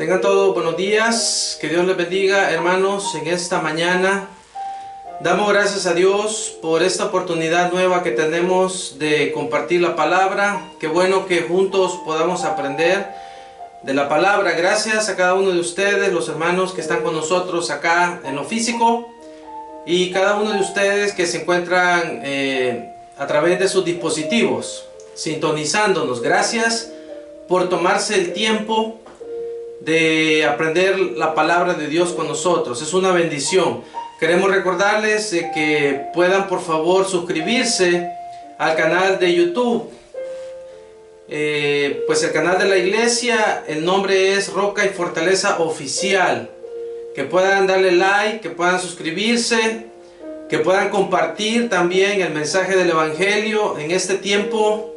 Tengan todos buenos días, que Dios les bendiga, hermanos. En esta mañana damos gracias a Dios por esta oportunidad nueva que tenemos de compartir la palabra. Qué bueno que juntos podamos aprender de la palabra. Gracias a cada uno de ustedes, los hermanos que están con nosotros acá en lo físico, y cada uno de ustedes que se encuentran a través de sus dispositivos sintonizándonos. Gracias por tomarse el tiempo de aprender la palabra de Dios con nosotros. Es una bendición. Queremos recordarles que puedan por favor suscribirse al canal de YouTube. Pues el canal de la iglesia, el nombre es Roca y Fortaleza Oficial. Que puedan darle like, que puedan suscribirse, que puedan compartir también el mensaje del evangelio. En este tiempo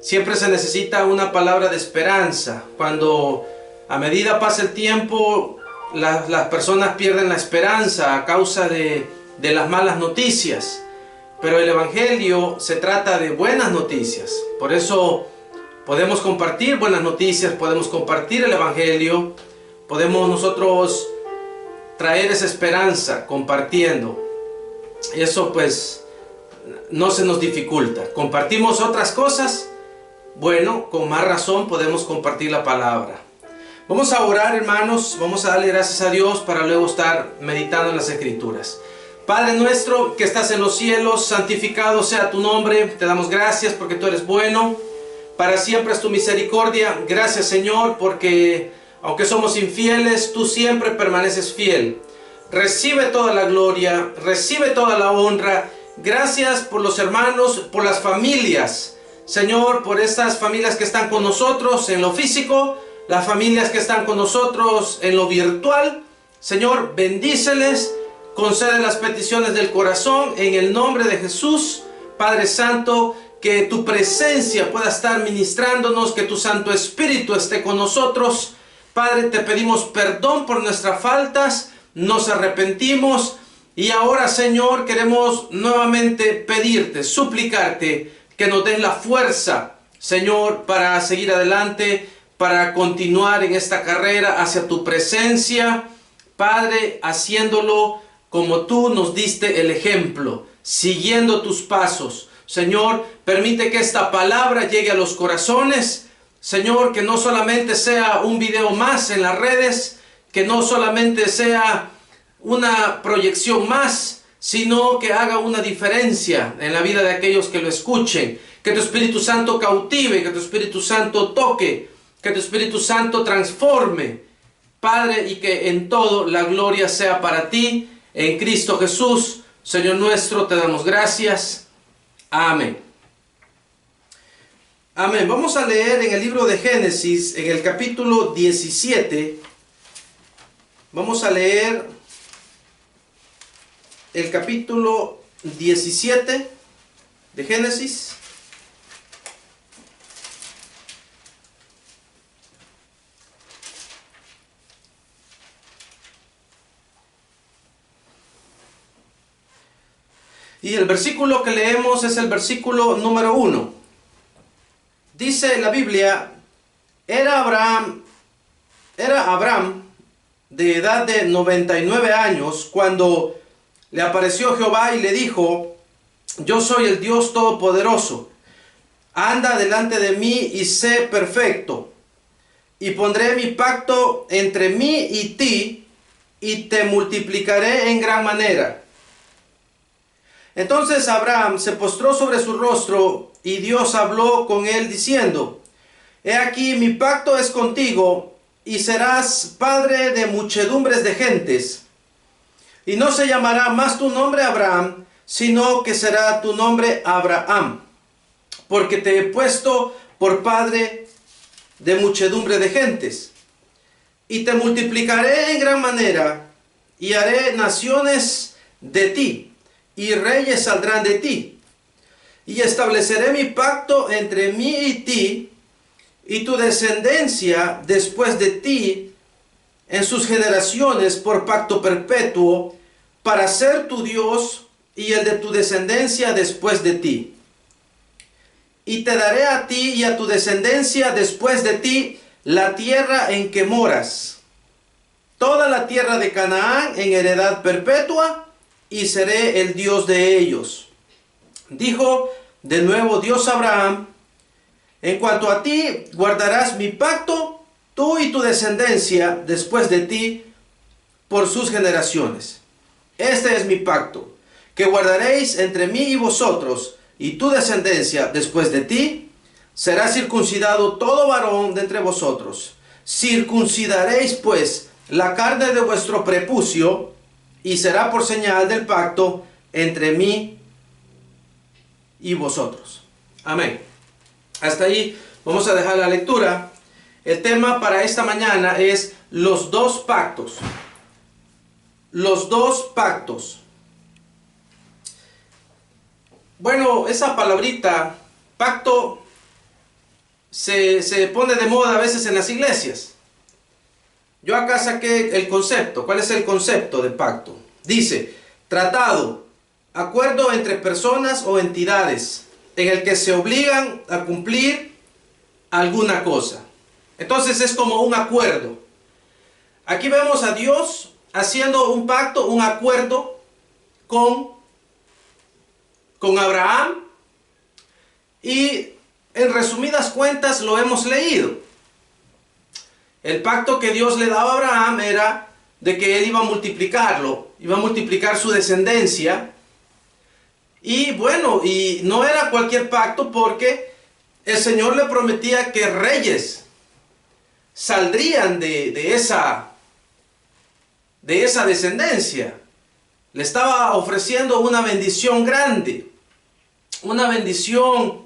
siempre se necesita una palabra de esperanza. Cuando a medida pasa el tiempo, las personas pierden la esperanza a causa de las malas noticias. Pero el evangelio se trata de buenas noticias. Por eso podemos compartir buenas noticias, podemos compartir el evangelio, podemos nosotros traer esa esperanza compartiendo. Eso pues no se nos dificulta. Compartimos otras cosas, bueno, con más razón podemos compartir la palabra. Vamos a orar, hermanos, vamos a darle gracias a Dios para luego estar meditando en las Escrituras. Padre nuestro que estás en los cielos, santificado sea tu nombre. Te damos gracias porque tú eres bueno, para siempre es tu misericordia. Gracias, Señor, porque aunque somos infieles, tú siempre permaneces fiel. Recibe toda la gloria, recibe toda la honra. Gracias por los hermanos, por las familias, Señor, por estas familias que están con nosotros en lo físico, las familias que están con nosotros en lo virtual. Señor, bendíceles, concede las peticiones del corazón en el nombre de Jesús. Padre Santo, que tu presencia pueda estar ministrándonos, que tu Santo Espíritu esté con nosotros. Padre, te pedimos perdón por nuestras faltas, nos arrepentimos y ahora, Señor, queremos nuevamente pedirte, suplicarte que nos des la fuerza, Señor, para seguir adelante, para continuar en esta carrera hacia tu presencia, Padre, haciéndolo como tú nos diste el ejemplo, siguiendo tus pasos. Señor, permite que esta palabra llegue a los corazones. Señor, que no solamente sea un video más en las redes, que no solamente sea una proyección más, sino que haga una diferencia en la vida de aquellos que lo escuchen. Que tu Espíritu Santo cautive, que tu Espíritu Santo toque, que tu Espíritu Santo transforme, Padre, y que en todo la gloria sea para ti, en Cristo Jesús, Señor nuestro, te damos gracias. Amén. Amén. Vamos a leer en el libro de Génesis, en el capítulo 17. Vamos a leer el capítulo 17 de Génesis. Y el versículo que leemos es el versículo número 1. Dice la Biblia: Era Abraham de edad de 99 años cuando le apareció Jehová y le dijo: Yo soy el Dios Todopoderoso, anda delante de mí y sé perfecto, y pondré mi pacto entre mí y ti, y te multiplicaré en gran manera. Entonces Abraham se postró sobre su rostro, y Dios habló con él diciendo: He aquí mi pacto es contigo, y serás padre de muchedumbres de gentes. Y no se llamará más tu nombre Abraham, sino que será tu nombre Abraham, porque te he puesto por padre de muchedumbre de gentes. Y te multiplicaré en gran manera, y haré naciones de ti, y reyes saldrán de ti. Y estableceré mi pacto entre mí y ti, y tu descendencia después de ti, en sus generaciones por pacto perpetuo, para ser tu Dios y el de tu descendencia después de ti. Y te daré a ti y a tu descendencia después de ti la tierra en que moras, toda la tierra de Canaán en heredad perpetua, y seré el Dios de ellos. Dijo de nuevo Dios a Abraham: en cuanto a ti, guardarás mi pacto, tú y tu descendencia después de ti, por sus generaciones. Este es mi pacto, que guardaréis entre mí y vosotros, y tu descendencia después de ti. Será circuncidado todo varón de entre vosotros. Circuncidaréis pues la carne de vuestro prepucio, y será por señal del pacto entre mí y vosotros. Amén. Hasta ahí vamos a dejar la lectura. El tema para esta mañana es los dos pactos. Los dos pactos. Bueno, esa palabrita, pacto, se pone de moda a veces en las iglesias. Yo acá saqué el concepto. ¿Cuál es el concepto de pacto? Dice: tratado, acuerdo entre personas o entidades en el que se obligan a cumplir alguna cosa. Entonces es como un acuerdo. Aquí vemos a Dios haciendo un pacto, un acuerdo con Abraham, y en resumidas cuentas lo hemos leído. El pacto que Dios le daba a Abraham era de que él iba a multiplicarlo, iba a multiplicar su descendencia. Y bueno, y no era cualquier pacto, porque el Señor le prometía que reyes saldrían de esa descendencia. Le estaba ofreciendo una bendición grande, una bendición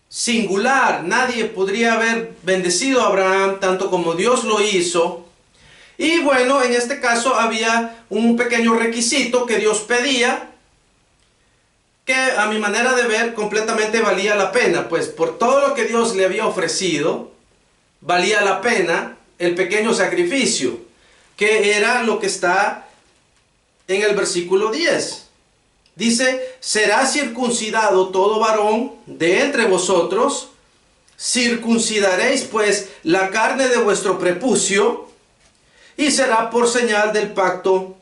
singular. Nadie podría haber bendecido a Abraham tanto como Dios lo hizo. Y bueno, en este caso había un pequeño requisito que Dios pedía, que a mi manera de ver completamente valía la pena, pues por todo lo que Dios le había ofrecido, valía la pena el pequeño sacrificio, que era lo que está en el versículo 10. Dice: será circuncidado todo varón de entre vosotros, circuncidaréis pues la carne de vuestro prepucio, y será por señal del pacto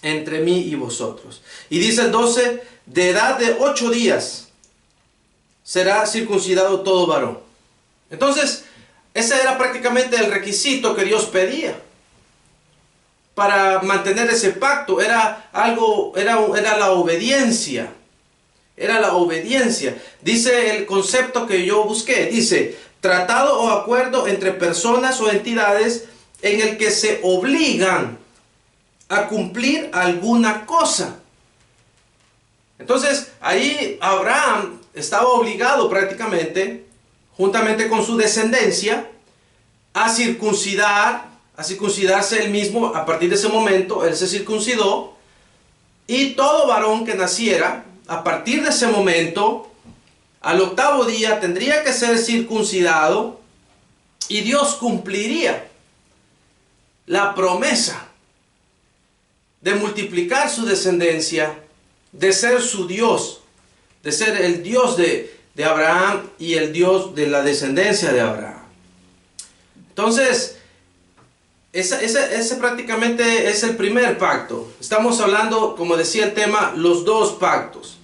entre mí y vosotros. Y dice el 12: de edad de 8 días será circuncidado todo varón. Entonces, ese era prácticamente el requisito que Dios pedía para mantener ese pacto. Era la obediencia. Era la obediencia. Dice el concepto que yo busqué. Dice: tratado o acuerdo entre personas o entidades en el que se obligan a cumplir alguna cosa. Entonces, ahí Abraham estaba obligado prácticamente, juntamente con su descendencia, a circuncidarse él mismo. A partir de ese momento, él se circuncidó, y todo varón que naciera, a partir de ese momento, al 8º día, tendría que ser circuncidado, y Dios cumpliría la promesa de multiplicar su descendencia, de ser su Dios, de ser el Dios de Abraham y el Dios de la descendencia de Abraham. Entonces, ese prácticamente es el primer pacto. Estamos hablando, como decía el tema, los dos pactos.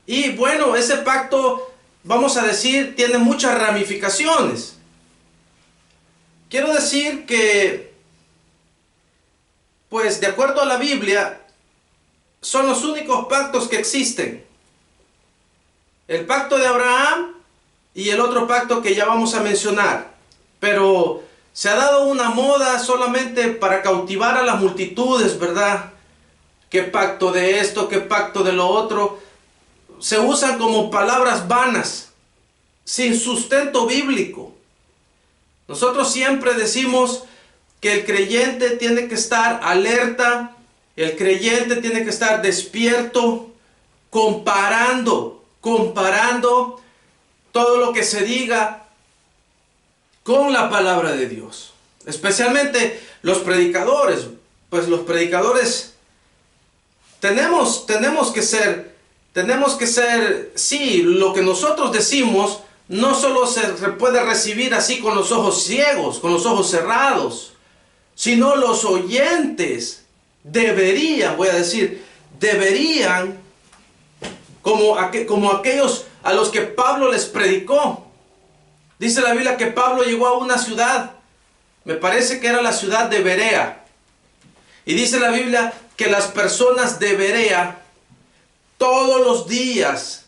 Y bueno, ese pacto, vamos a decir, tiene muchas ramificaciones. Quiero decir que, pues de acuerdo a la Biblia, son los únicos pactos que existen. El pacto de Abraham y el otro pacto que ya vamos a mencionar. Pero se ha dado una moda solamente para cautivar a las multitudes, ¿verdad? ¿Qué pacto de esto? ¿Qué pacto de lo otro? Se usan como palabras vanas, sin sustento bíblico. Nosotros siempre decimos que el creyente tiene que estar alerta, el creyente tiene que estar despierto, comparando todo lo que se diga con la palabra de Dios. Especialmente los predicadores. Pues los predicadores tenemos que ser, sí, lo que nosotros decimos no solo se puede recibir así con los ojos ciegos, con los ojos cerrados, sino los oyentes deberían, voy a decir, deberían, como aquellos a los que Pablo les predicó. Dice la Biblia que Pablo llegó a una ciudad, me parece que era la ciudad de Berea. Y dice la Biblia que las personas de Berea todos los días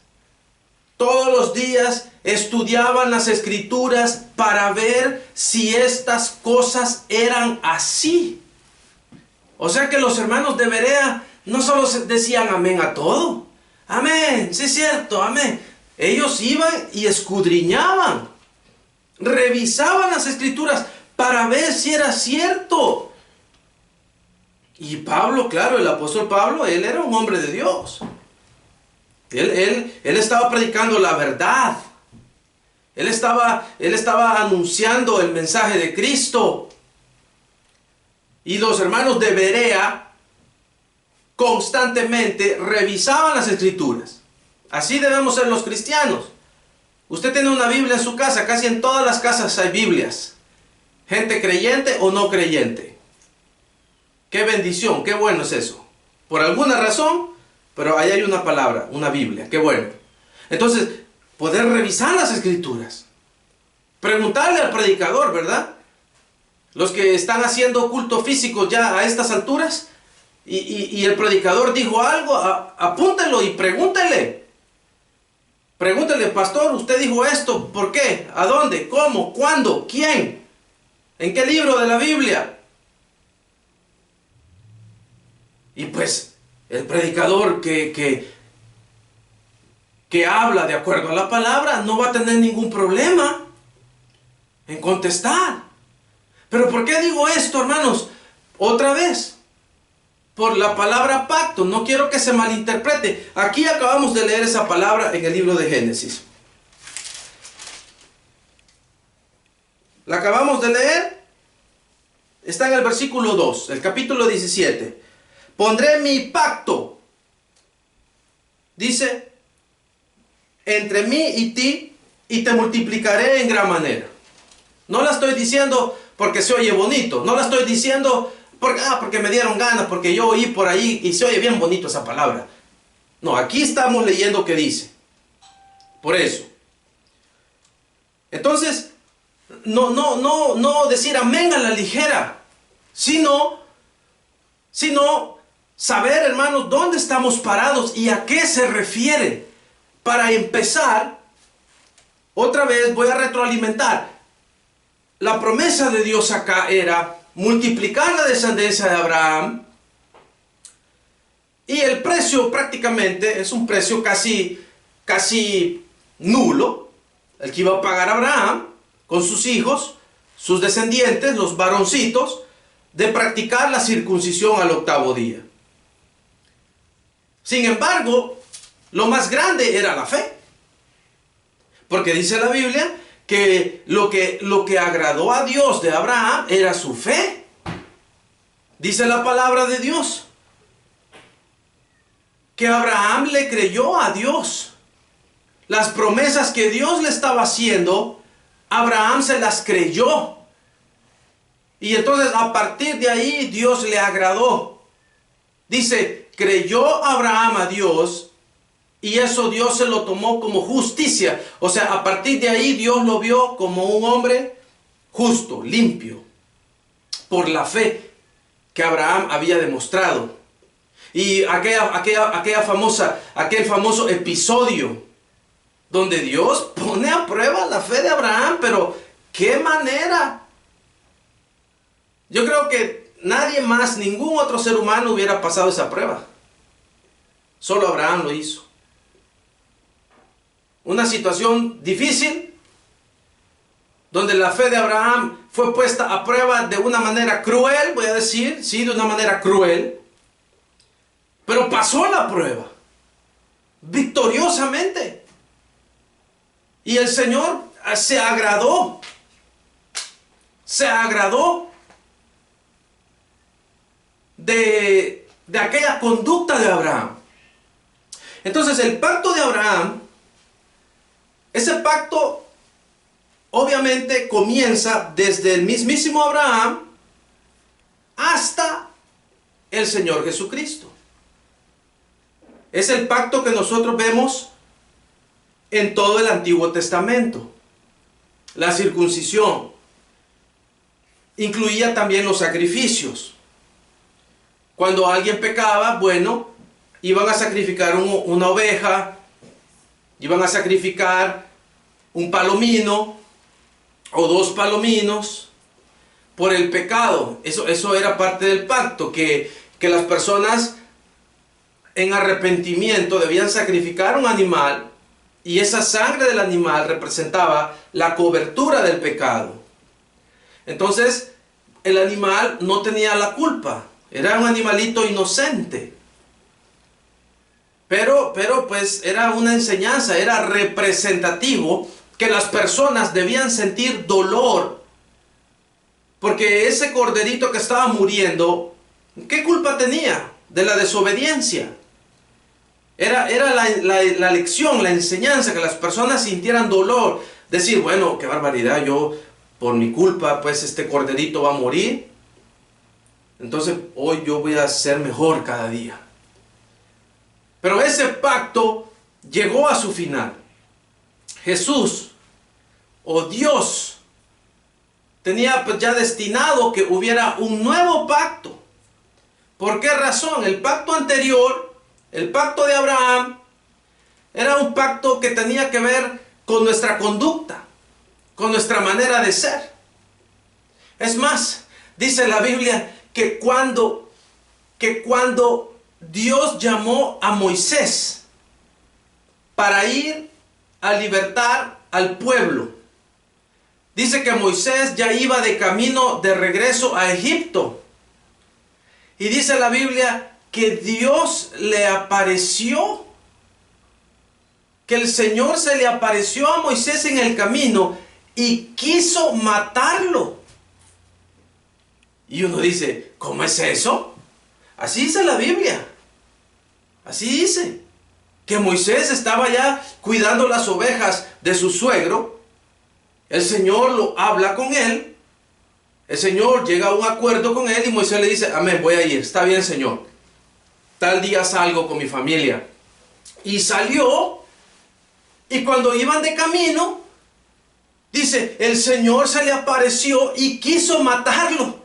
estudiaban las Escrituras para ver si estas cosas eran así. O sea que los hermanos de Berea no solo decían amén a todo. Amén, sí es cierto, amén. Ellos iban y escudriñaban, revisaban las Escrituras para ver si era cierto. Y Pablo, claro, el apóstol Pablo, él era un hombre de Dios. Él estaba predicando la verdad. Él estaba anunciando el mensaje de Cristo. Y los hermanos de Berea constantemente revisaban las Escrituras. Así debemos ser los cristianos. Usted tiene una Biblia en su casa, casi en todas las casas hay Biblias. Gente creyente o no creyente. Qué bendición, qué bueno es eso. Por alguna razón, pero ahí hay una palabra, una Biblia, qué bueno. Entonces, poder revisar las Escrituras. Preguntarle al predicador, ¿verdad? Los que están haciendo culto físico ya a estas alturas, y el predicador dijo algo, apúntelo y pregúntele. Pregúntele, pastor, usted dijo esto, ¿por qué? ¿A dónde? ¿Cómo? ¿Cuándo? ¿Quién? ¿En qué libro de la Biblia? Y pues, el predicador que habla de acuerdo a la palabra no va a tener ningún problema en contestar. ¿Pero por qué digo esto, hermanos? Otra vez, por la palabra pacto. No quiero que se malinterprete. Aquí acabamos de leer esa palabra en el libro de Génesis. La acabamos de leer. Está en el versículo 2, el capítulo 17. Pondré mi pacto, dice, entre mí y ti, y te multiplicaré en gran manera. No la estoy diciendo porque se oye bonito. No la estoy diciendo porque me dieron ganas, porque yo oí por ahí y se oye bien bonito esa palabra. No, aquí estamos leyendo qué dice. Por eso. Entonces, no decir amén a la ligera, sino saber, hermanos, dónde estamos parados y a qué se refiere. Para empezar, otra vez voy a retroalimentar. La promesa de Dios acá era multiplicar la descendencia de Abraham. Y el precio prácticamente es un precio casi nulo. El que iba a pagar Abraham con sus hijos, sus descendientes, los varoncitos, de practicar la circuncisión al 8º día. Sin embargo, lo más grande era la fe. Porque dice la Biblia que lo que agradó a Dios de Abraham era su fe. Dice la palabra de Dios que Abraham le creyó a Dios. Las promesas que Dios le estaba haciendo, Abraham se las creyó. Y entonces a partir de ahí Dios le agradó. Dice, creyó Abraham a Dios y eso Dios se lo tomó como justicia. O sea, a partir de ahí Dios lo vio como un hombre justo, limpio, por la fe que Abraham había demostrado. Y aquel famoso episodio donde Dios pone a prueba la fe de Abraham, pero ¿qué manera? Yo creo que nadie más, ningún otro ser humano hubiera pasado esa prueba. Solo Abraham lo hizo. Una situación difícil, donde la fe de Abraham fue puesta a prueba de una manera cruel, voy a decir, sí, de una manera cruel. Pero pasó la prueba, victoriosamente. Y el Señor se agradó de aquella conducta de Abraham. Entonces el pacto de Abraham, ese pacto obviamente comienza desde el mismísimo Abraham hasta el Señor Jesucristo. Es el pacto que nosotros vemos en todo el Antiguo Testamento. La circuncisión incluía también los sacrificios. Cuando alguien pecaba, bueno, iban a sacrificar una oveja, iban a sacrificar un palomino o 2 palominos por el pecado. Eso era parte del pacto, que las personas en arrepentimiento debían sacrificar un animal, y esa sangre del animal representaba la cobertura del pecado. Entonces, el animal no tenía la culpa, era un animalito inocente. Pero pues era una enseñanza, era representativo que las personas debían sentir dolor, porque ese corderito que estaba muriendo, ¿qué culpa tenía de la desobediencia? Era la lección, la enseñanza, que las personas sintieran dolor. Decir, bueno, qué barbaridad, yo por mi culpa, pues este corderito va a morir. Entonces hoy yo voy a ser mejor cada día. Pero ese pacto llegó a su final. Jesús, o Dios, tenía pues ya destinado que hubiera un nuevo pacto. ¿Por qué razón? El pacto anterior, el pacto de Abraham, era un pacto que tenía que ver con nuestra conducta, con nuestra manera de ser. Es más, dice la Biblia que cuando Dios llamó a Moisés para ir a libertar al pueblo, dice que Moisés ya iba de camino de regreso a Egipto. Y dice la Biblia que Dios le apareció, que el Señor se le apareció a Moisés en el camino y quiso matarlo. Y uno dice, ¿cómo es eso? Así dice la Biblia. Así dice. Que Moisés estaba ya cuidando las ovejas de su suegro. El Señor lo habla con él. El Señor llega a un acuerdo con él y Moisés le dice, amén, voy a ir. Está bien, Señor. Tal día salgo con mi familia. Y salió. Y cuando iban de camino, dice, el Señor se le apareció y quiso matarlo.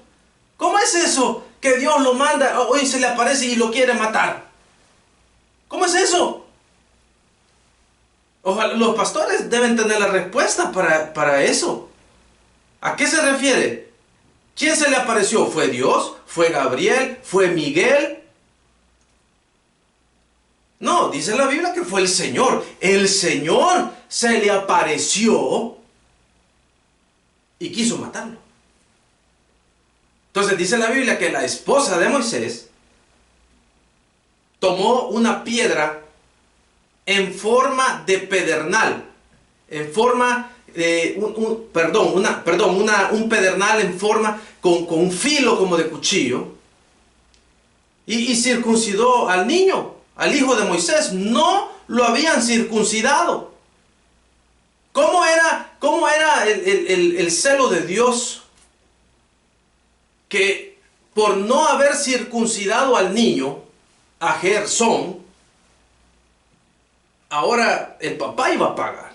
¿Cómo es eso? Que Dios lo manda, hoy se le aparece y lo quiere matar. ¿Cómo es eso? Ojalá, los pastores deben tener la respuesta para eso. ¿A qué se refiere? ¿Quién se le apareció? ¿Fue Dios? ¿Fue Gabriel? ¿Fue Miguel? No, dice la Biblia que fue el Señor. El Señor se le apareció y quiso matarlo. Entonces dice la Biblia que la esposa de Moisés tomó una piedra en forma de pedernal, en forma de un pedernal en forma con un filo como de cuchillo, y circuncidó al niño, al hijo de Moisés. No lo habían circuncidado. ¿Cómo era el celo de Dios? Que por no haber circuncidado al niño, a Gersón, ahora el papá iba a pagar.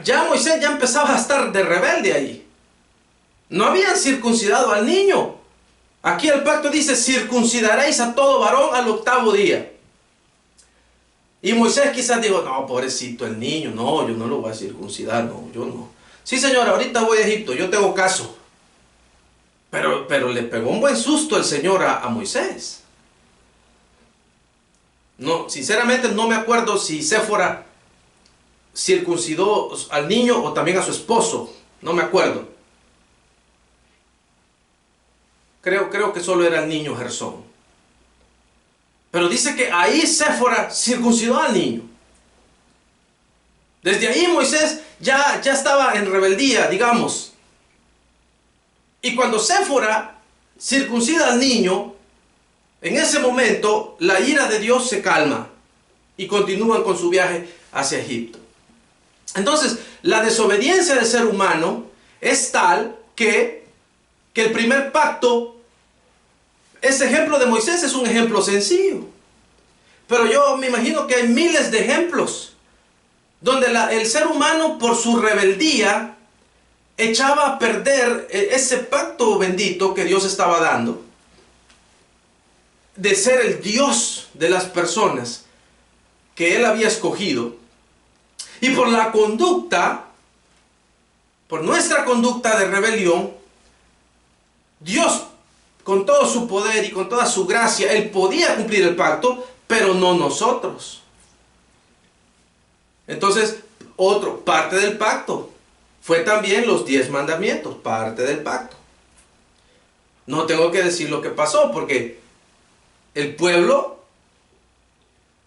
Ya Moisés ya empezaba a estar de rebelde ahí. No habían circuncidado al niño. Aquí el pacto dice, circuncidaréis a todo varón al 8º día. Y Moisés quizás dijo, no, pobrecito el niño, no, yo no lo voy a circuncidar, no, yo no. Sí, señor, ahorita voy a Egipto, yo tengo caso. Pero le pegó un buen susto el Señor a Moisés. No, sinceramente no me acuerdo si Séfora circuncidó al niño o también a su esposo. No me acuerdo. Creo que solo era el niño Gersón. Pero dice que ahí Séfora circuncidó al niño. Desde ahí Moisés ya estaba en rebeldía, digamos. Y cuando Séfora circuncida al niño, en ese momento la ira de Dios se calma y continúan con su viaje hacia Egipto. Entonces, la desobediencia del ser humano es tal que que el primer pacto, ese ejemplo de Moisés es un ejemplo sencillo. Pero yo me imagino que hay miles de ejemplos donde el ser humano por su rebeldía echaba a perder ese pacto bendito que Dios estaba dando de ser el Dios de las personas que Él había escogido. Y por la conducta, por nuestra conducta de rebelión, Dios, con todo su poder y con toda su gracia, Él podía cumplir el pacto, pero no nosotros. Entonces, parte del pacto fue también los 10 mandamientos, parte del pacto. No tengo que decir lo que pasó, porque el pueblo,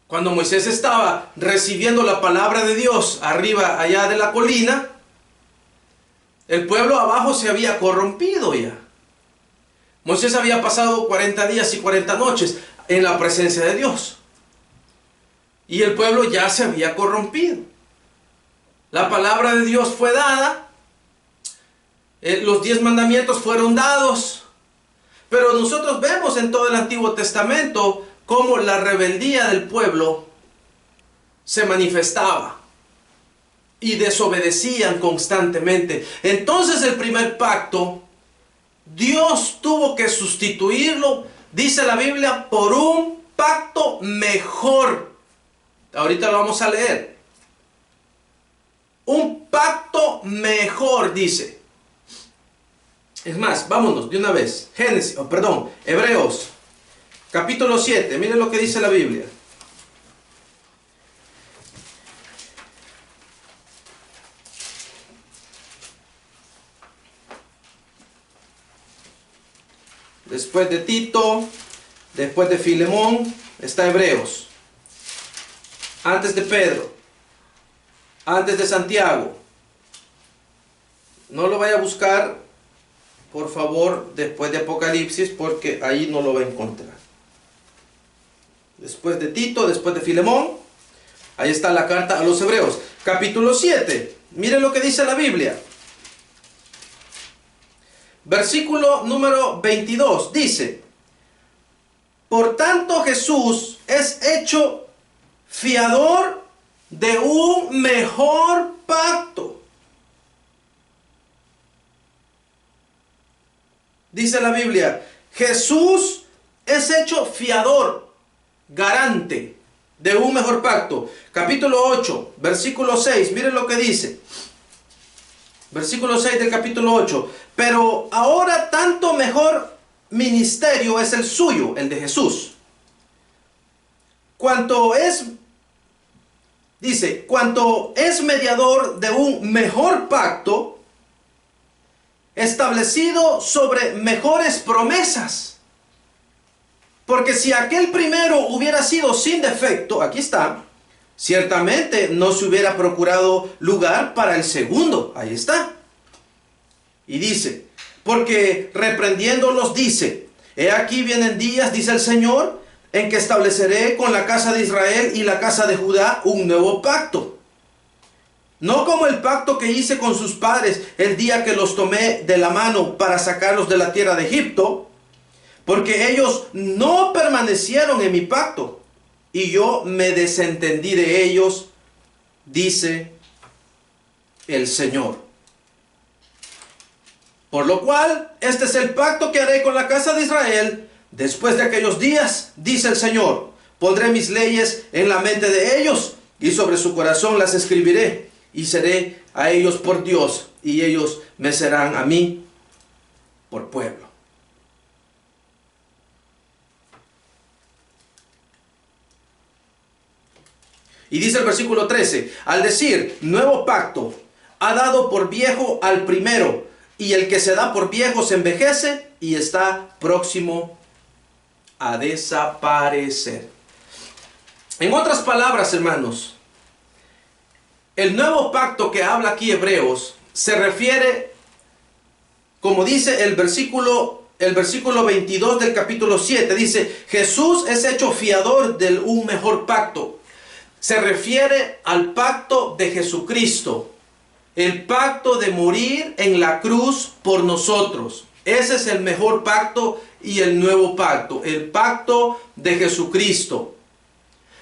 cuando Moisés estaba recibiendo la palabra de Dios arriba, allá de la colina, el pueblo abajo se había corrompido ya. Moisés había pasado 40 días y 40 noches en la presencia de Dios. Y el pueblo ya se había corrompido. La palabra de Dios fue dada. Los 10 mandamientos fueron dados. Pero nosotros vemos en todo el Antiguo Testamento cómo la rebeldía del pueblo se manifestaba. Y desobedecían constantemente. Entonces el primer pacto, Dios tuvo que sustituirlo, dice la Biblia, por un pacto mejor. Ahorita lo vamos a leer. Un pacto mejor, dice. Es más, vámonos de una vez. Hebreos, capítulo 7. Miren lo que dice la Biblia. Después de Tito, después de Filemón, está Hebreos. Antes de Pedro, antes de Santiago. No lo vaya a buscar, por favor, después de Apocalipsis, porque ahí no lo va a encontrar. Después de Tito, después de Filemón, ahí está la carta a los Hebreos. Capítulo 7. Miren lo que dice la Biblia. Versículo número 22 dice: por tanto Jesús es hecho fiador de un mejor pacto. Dice la Biblia, Jesús es hecho fiador, garante de un mejor pacto. Capítulo 8, versículo 6, miren lo que dice. Versículo 6 del capítulo 8. Pero ahora tanto mejor ministerio es el suyo, el de Jesús. Cuanto es mediador de un mejor pacto, establecido sobre mejores promesas. Porque si aquel primero hubiera sido sin defecto, aquí está, ciertamente no se hubiera procurado lugar para el segundo. Ahí está. Y dice, porque reprendiéndolos dice, he aquí vienen días, dice el Señor, en que estableceré con la casa de Israel y la casa de Judá un nuevo pacto. No como el pacto que hice con sus padres el día que los tomé de la mano para sacarlos de la tierra de Egipto, porque ellos no permanecieron en mi pacto, y yo me desentendí de ellos, dice el Señor. Por lo cual, este es el pacto que haré con la casa de Israel después de aquellos días, dice el Señor. Pondré mis leyes en la mente de ellos y sobre su corazón las escribiré, y seré a ellos por Dios, y ellos me serán a mí por pueblo. Y dice el versículo 13, al decir nuevo pacto, ha dado por viejo al primero, y el que se da por viejo se envejece y está próximo a desaparecer. En otras palabras, hermanos, el nuevo pacto que habla aquí Hebreos se refiere, como dice el versículo 22 del capítulo 7, dice, Jesús es hecho fiador de un mejor pacto. Se refiere al pacto de Jesucristo, el pacto de morir en la cruz por nosotros. Ese es el mejor pacto y el nuevo pacto, el pacto de Jesucristo.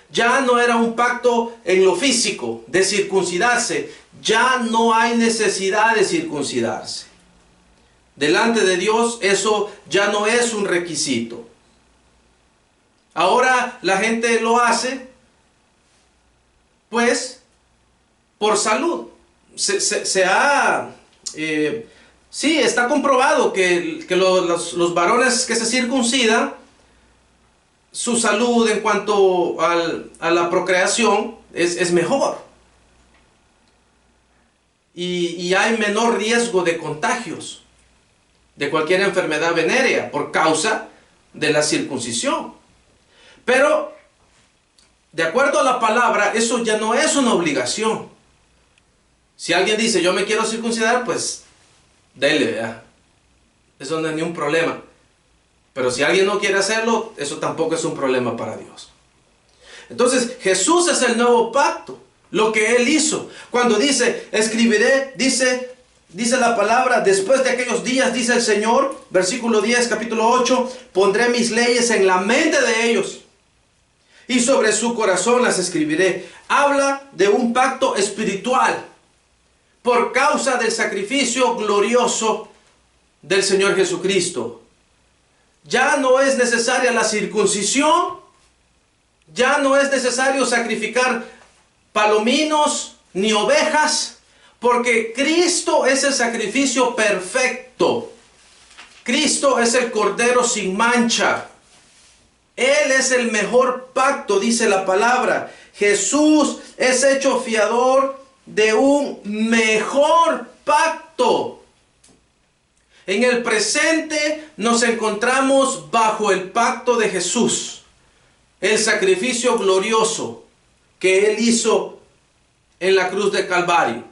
Ya no era un pacto en lo físico, de circuncidarse. Ya no hay necesidad de circuncidarse. Delante de Dios eso ya no es un requisito. Ahora la gente lo hace, pues, por salud. Sí, está comprobado que los varones que se circuncidan, su salud en cuanto a la procreación es mejor. Y hay menor riesgo de contagios de cualquier enfermedad venérea por causa de la circuncisión. Pero, de acuerdo a la palabra, eso ya no es una obligación. Si alguien dice, yo me quiero circuncidar, pues, dele, ¿verdad? Eso no es ni un problema. Pero si alguien no quiere hacerlo, eso tampoco es un problema para Dios. Entonces, Jesús es el nuevo pacto, lo que Él hizo. Cuando dice, escribiré, dice la palabra, después de aquellos días, dice el Señor, versículo 10, capítulo 8, pondré mis leyes en la mente de ellos y sobre su corazón las escribiré. Habla de un pacto espiritual por causa del sacrificio glorioso del Señor Jesucristo. Ya no es necesaria la circuncisión, ya no es necesario sacrificar palominos ni ovejas, porque Cristo es el sacrificio perfecto. Cristo es el Cordero sin mancha. Él es el mejor pacto, dice la palabra. Jesús es hecho fiador de un mejor pacto. En el presente nos encontramos bajo el pacto de Jesús, el sacrificio glorioso que Él hizo en la cruz de Calvario.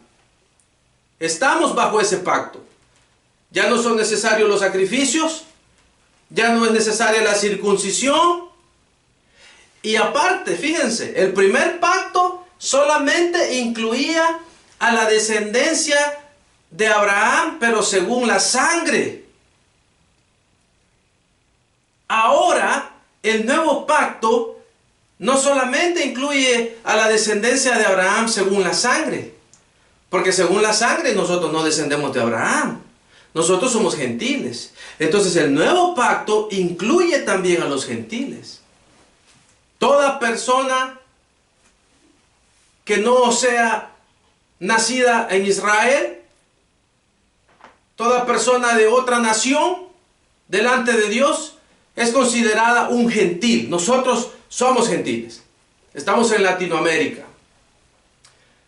Estamos bajo ese pacto. Ya no son necesarios los sacrificios, ya no es necesaria la circuncisión. Y aparte, fíjense, el primer pacto solamente incluía a la descendencia de Abraham, pero según la sangre. Ahora, el nuevo pacto no solamente incluye a la descendencia de Abraham según la sangre, porque según la sangre nosotros no descendemos de Abraham. Nosotros somos gentiles. Entonces el nuevo pacto incluye también a los gentiles. Toda persona que no sea nacida en Israel, toda persona de otra nación, delante de Dios, es considerada un gentil. Nosotros somos gentiles. Estamos en Latinoamérica.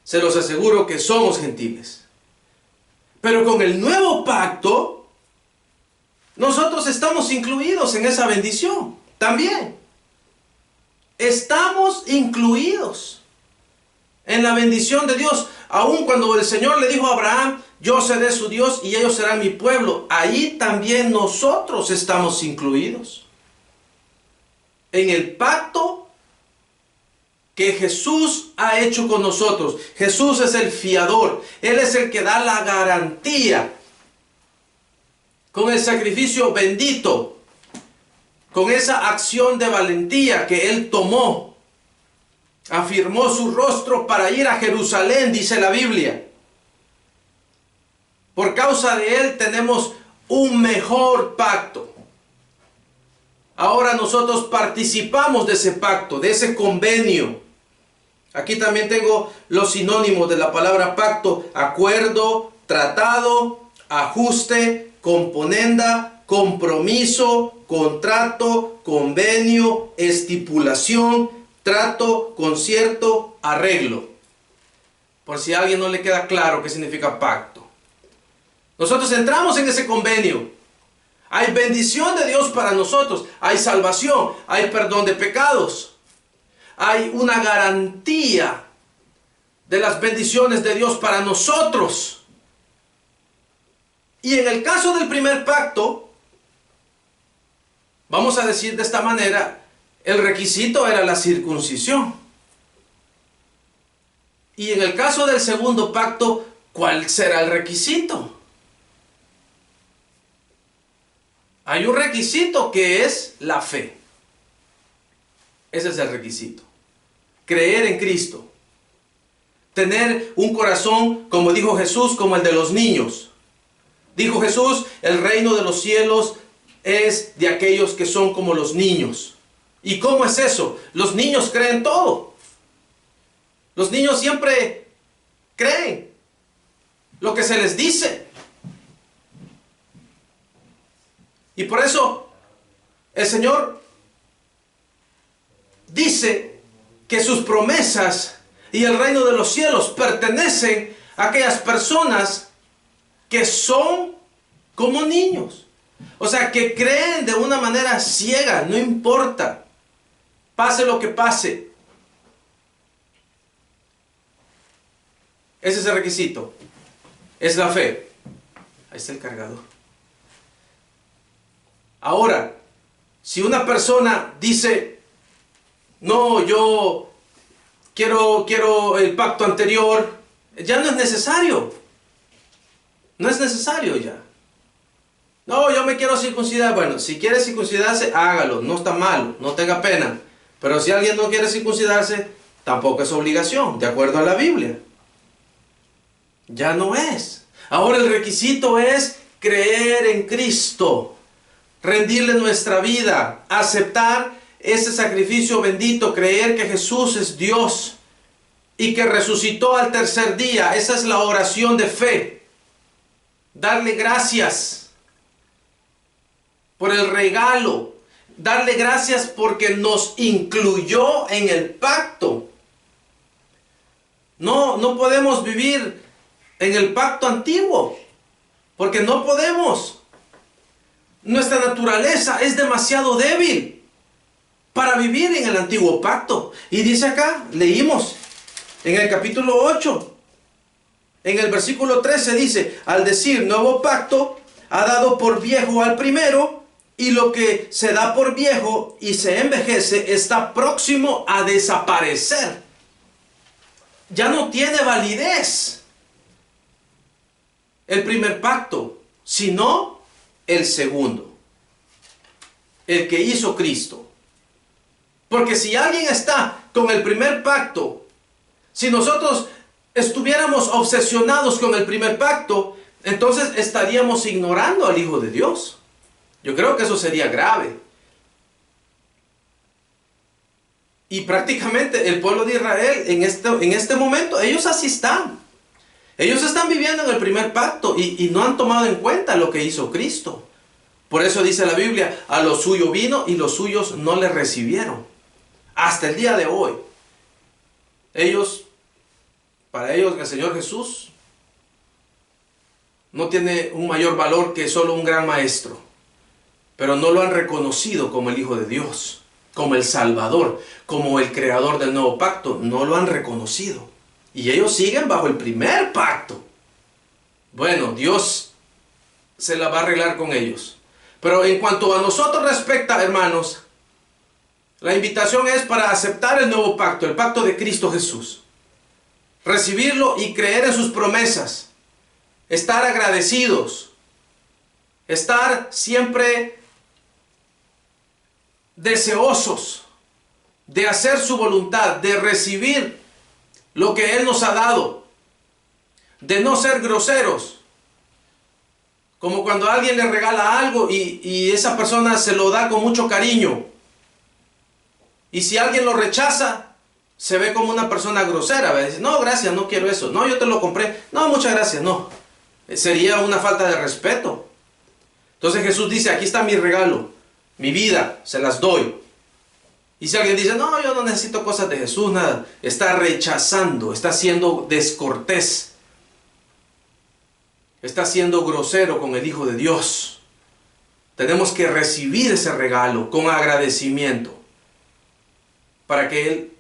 Se los aseguro que somos gentiles. Pero con el nuevo pacto, nosotros estamos incluidos en esa bendición también. Estamos incluidos en la bendición de Dios. Aun cuando el Señor le dijo a Abraham, yo seré su Dios y ellos serán mi pueblo, ahí también nosotros estamos incluidos en el pacto que Jesús ha hecho con nosotros. Jesús es el fiador. Él es el que da la garantía con el sacrificio bendito, con esa acción de valentía que Él tomó. Afirmó su rostro para ir a Jerusalén, dice la Biblia. Por causa de Él tenemos un mejor pacto. Ahora nosotros participamos de ese pacto, de ese convenio. Aquí también tengo los sinónimos de la palabra pacto: acuerdo, tratado, ajuste, componenda, compromiso, contrato, convenio, estipulación, trato, concierto, arreglo. Por si a alguien no le queda claro qué significa pacto. Nosotros entramos en ese convenio. Hay bendición de Dios para nosotros. Hay salvación, hay perdón de pecados. Hay una garantía de las bendiciones de Dios para nosotros. Y en el caso del primer pacto, vamos a decir de esta manera, el requisito era la circuncisión. Y en el caso del segundo pacto, ¿cuál será el requisito? Hay un requisito que es la fe. Ese es el requisito. Creer en Cristo. Tener un corazón, como dijo Jesús, como el de los niños. Dijo Jesús, el reino de los cielos es de aquellos que son como los niños. ¿Y cómo es eso? Los niños creen todo. Los niños siempre creen lo que se les dice. Y por eso el Señor dice que sus promesas y el reino de los cielos pertenecen a aquellas personas que son como niños. O sea, que creen de una manera ciega, no importa, pase lo que pase. Ese es el requisito. Es la fe. Ahí está el cargador. Ahora, si una persona dice, no, yo quiero el pacto anterior, ya no es necesario. No es necesario ya. No, yo me quiero circuncidar. Bueno, si quiere circuncidarse, hágalo. No está malo, no tenga pena. Pero si alguien no quiere circuncidarse, tampoco es obligación, de acuerdo a la Biblia. Ya no es. Ahora el requisito es creer en Cristo, rendirle nuestra vida, aceptar ese sacrificio bendito, creer que Jesús es Dios y que resucitó al tercer día. Esa es la oración de fe. Darle gracias por el regalo, darle gracias porque nos incluyó en el pacto. No podemos vivir en el pacto antiguo, porque no podemos. Nuestra naturaleza es demasiado débil para vivir en el antiguo pacto. Y dice acá, leímos en el capítulo 8, en el versículo 13 dice, al decir nuevo pacto, ha dado por viejo al primero, y lo que se da por viejo y se envejece está próximo a desaparecer. Ya no tiene validez el primer pacto, sino el segundo, el que hizo Cristo. Porque si alguien está con el primer pacto, si nosotros estuviéramos obsesionados con el primer pacto, entonces estaríamos ignorando al Hijo de Dios. Yo creo que eso sería grave. Y prácticamente el pueblo de Israel en este momento, ellos así están. Ellos están viviendo en el primer pacto y no han tomado en cuenta lo que hizo Cristo. Por eso dice la Biblia, a lo suyo vino y los suyos no le recibieron. Hasta el día de hoy. Para ellos el Señor Jesús no tiene un mayor valor que solo un gran maestro. Pero no lo han reconocido como el Hijo de Dios, como el Salvador, como el creador del nuevo pacto. No lo han reconocido. Y ellos siguen bajo el primer pacto. Bueno, Dios se la va a arreglar con ellos. Pero en cuanto a nosotros respecta, hermanos, la invitación es para aceptar el nuevo pacto, el pacto de Cristo Jesús. Recibirlo y creer en sus promesas. Estar agradecidos. Estar siempre deseosos de hacer su voluntad, de recibir lo que Él nos ha dado, de no ser groseros, como cuando alguien le regala algo y esa persona se lo da con mucho cariño, y si alguien lo rechaza, se ve como una persona grosera, dice, no, gracias, no quiero eso, no, yo te lo compré, no, muchas gracias, no, sería una falta de respeto. Entonces Jesús dice, aquí está mi regalo, mi vida, se las doy. Y si alguien dice, no, yo no necesito cosas de Jesús, nada, está rechazando, está siendo descortés, está siendo grosero con el Hijo de Dios. Tenemos que recibir ese regalo con agradecimiento, para que Él,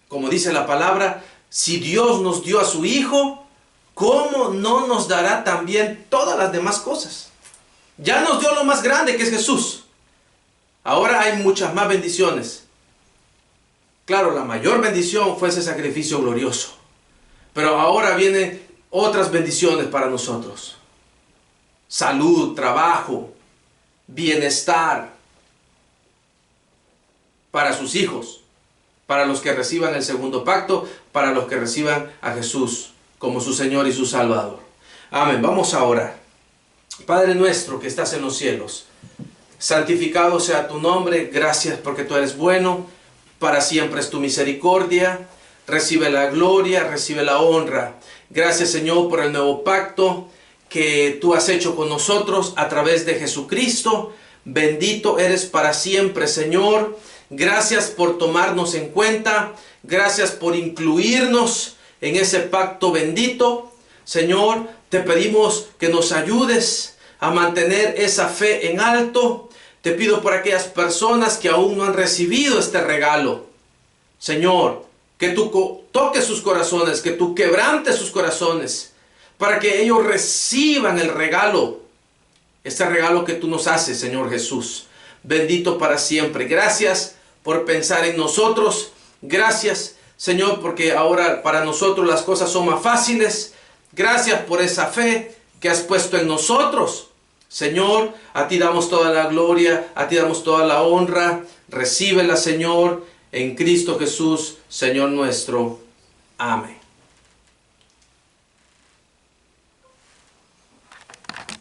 como dice la palabra, si Dios nos dio a su Hijo, ¿cómo no nos dará también todas las demás cosas? Ya nos dio lo más grande, que es Jesús. Ahora hay muchas más bendiciones. Claro, la mayor bendición fue ese sacrificio glorioso. Pero ahora vienen otras bendiciones para nosotros. Salud, trabajo, bienestar para sus hijos, para los que reciban el segundo pacto, para los que reciban a Jesús como su Señor y su Salvador. Amén. Vamos a orar. Padre nuestro que estás en los cielos, santificado sea tu nombre. Gracias porque tú eres bueno. Para siempre es tu misericordia. Recibe la gloria, recibe la honra. Gracias, Señor, por el nuevo pacto que tú has hecho con nosotros a través de Jesucristo. Bendito eres para siempre, Señor. Gracias por tomarnos en cuenta. Gracias por incluirnos en ese pacto bendito. Señor, te pedimos que nos ayudes a mantener esa fe en alto. Te pido por aquellas personas que aún no han recibido este regalo. Señor, que tú toques sus corazones, que tú quebrantes sus corazones, para que ellos reciban el regalo, este regalo que tú nos haces, Señor Jesús. Bendito para siempre. Gracias por pensar en nosotros. Gracias, Señor, porque ahora para nosotros las cosas son más fáciles. Gracias por esa fe que has puesto en nosotros. Señor, a ti damos toda la gloria, a ti damos toda la honra. Recíbela, Señor, en Cristo Jesús, Señor nuestro. Amén.